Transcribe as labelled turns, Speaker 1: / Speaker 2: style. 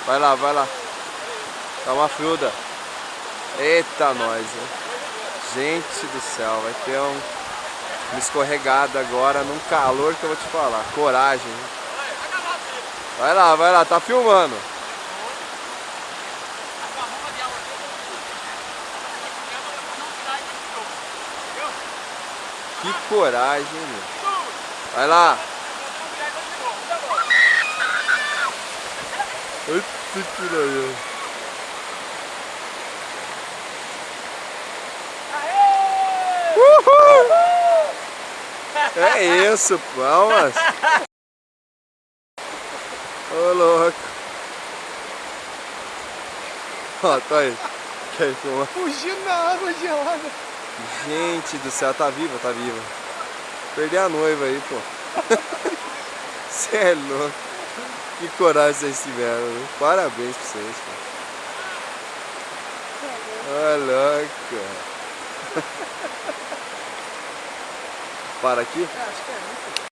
Speaker 1: Vai lá, vai lá. Tá uma fruda. Eita, nós, hein? Gente do céu, vai ter uma escorregada agora num calor que eu vou te falar. Coragem. Hein? Vai lá, tá filmando. Que coragem, meu. Vai lá. Eita, que legal. É isso, palmas. Ô, louco. Ó, tá aí. Quer filmar?
Speaker 2: Fugindo na água gelada.
Speaker 1: Gente do céu, tá viva, tá viva. Perdi a noiva aí, pô. Cê é louco. Que coragem vocês tiveram, né? Parabéns pra vocês, pô. Ô, louco. Para aqui?
Speaker 2: Acho que é.